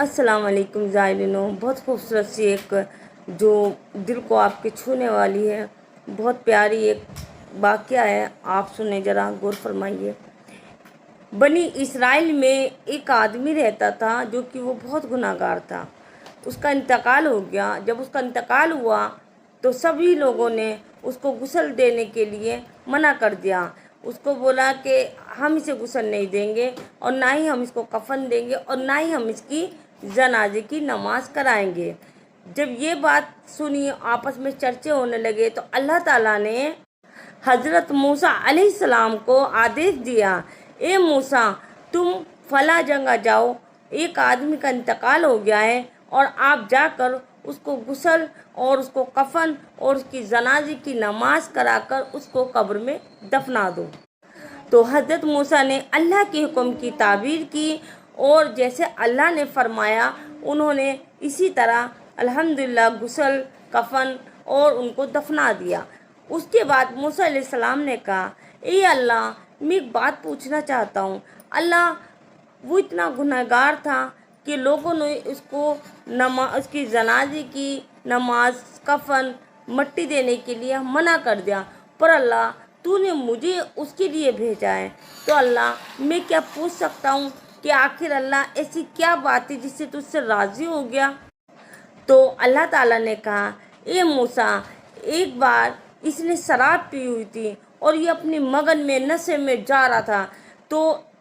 السلام علیکم زائرینوں، بہت خوبصورت سی ایک جو دل کو آپ کے چھونے والی ہے، بہت پیاری ایک واقعہ ہے، آپ سنیں ذرا غور فرمائیے۔ بنی اسرائیل میں ایک آدمی رہتا تھا جو کہ وہ بہت گناہ گار تھا۔ اس کا انتقال ہو گیا۔ جب اس کا انتقال ہوا تو سبھی لوگوں نے اس کو غسل دینے کے لیے منع کر دیا۔ اس کو بولا کہ ہم اسے غسل نہیں دیں گے اور نہ ہی ہم اس کو کفن دیں گے اور نہ ہی ہم اس کی جنازے کی نماز کرائیں گے۔ جب یہ بات سنی، آپس میں چرچے ہونے لگے تو اللہ تعالیٰ نے حضرت موسیٰ علیہ السلام کو آدیش دیا، اے موسیٰ، تم فلاں جگہ جاؤ، ایک آدمی کا انتقال ہو گیا ہے اور آپ جا کر اس کو غسل اور اس کو کفن اور اس کی جنازے کی نماز کرا کر اس کو قبر میں دفنا دو۔ تو حضرت موسیٰ نے اللہ کے حکم کی تعبیر کی اور جیسے اللہ نے فرمایا انہوں نے اسی طرح الحمدللہ غسل، کفن اور ان کو دفنا دیا۔ اس کے بعد موسیٰ علیہ السلام نے کہا، اے اللہ، میں ایک بات پوچھنا چاہتا ہوں۔ اللہ، وہ اتنا گناہ گار تھا کہ لوگوں نے اس کی جنازے کی نماز، کفن، مٹی دینے کے لیے منع کر دیا، پر اللہ تو نے مجھے اس کے لیے بھیجا ہے، تو اللہ میں کیا پوچھ سکتا ہوں کہ آخر اللہ ایسی کیا بات ہے جس سے تجھ سے راضی ہو گیا؟ تو اللہ تعالیٰ نے کہا، اے موسیٰ، ایک بار اس نے شراب پی ہوئی تھی اور یہ اپنی مگن میں نشے میں جا رہا تھا، تو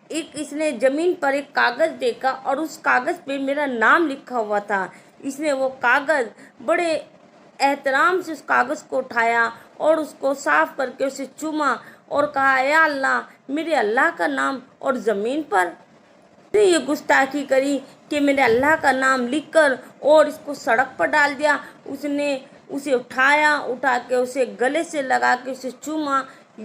اس نے زمین پر ایک کاغذ دیکھا اور اس کاغذ پہ میرا نام لکھا ہوا تھا۔ اس نے وہ کاغذ بڑے احترام سے اس کاغذ کو اٹھایا اور اس کو صاف کر کے اسے چوما اور کہا، اے اللہ، میرے اللہ کا نام اور زمین پر نے یہ گستاخی کری کہ میرے اللہ کا نام لکھ کر اور اس کو سڑک پر ڈال دیا۔ اس نے اسے اٹھا کے اسے گلے سے لگا کے اسے چوما۔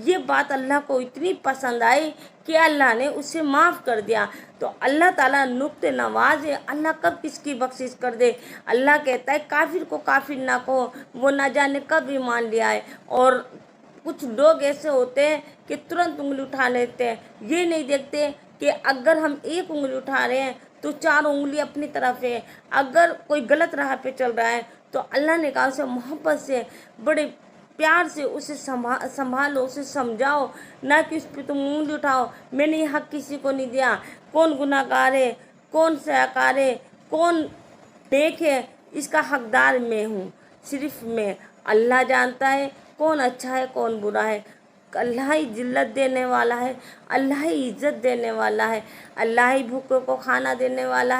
یہ بات اللہ کو اتنی پسند آئی کہ اللہ نے اسے معاف کر دیا۔ تو اللہ تعالیٰ نکتے نواز ہے، اللہ کب کس کی بخشش کر دے۔ اللہ کہتا ہے کافر کو کافر نہ کہو، وہ نہ جانے کب ایمان لے آئے۔ اور کچھ لوگ ایسے ہوتے ہیں کہ ترنت انگلی اٹھا لیتے ہیں، یہ نہیں دیکھتے کہ اگر ہم ایک انگلی اٹھا رہے ہیں تو 4 انگلی اپنی طرف ہے۔ اگر کوئی غلط راہ پہ چل رہا ہے تو اللہ نے کہا اسے محبت سے، بڑے پیار سے اسے سنبھالو، اسے سمجھاؤ، نہ کہ اس پہ تم انگلی اٹھاؤ۔ میں نے یہ حق کسی کو نہیں دیا، کون گناہ گار ہے، کون سیاکار ہے، کون نیک ہے، اس کا حقدار میں ہوں، صرف میں۔ اللہ جانتا ہے کون اچھا ہے کون برا ہے۔ اللہ ہی ذلت دینے والا ہے، اللہ ہی عزت دینے والا ہے، اللہ ہی بھوکوں کو کھانا دینے والا ہے۔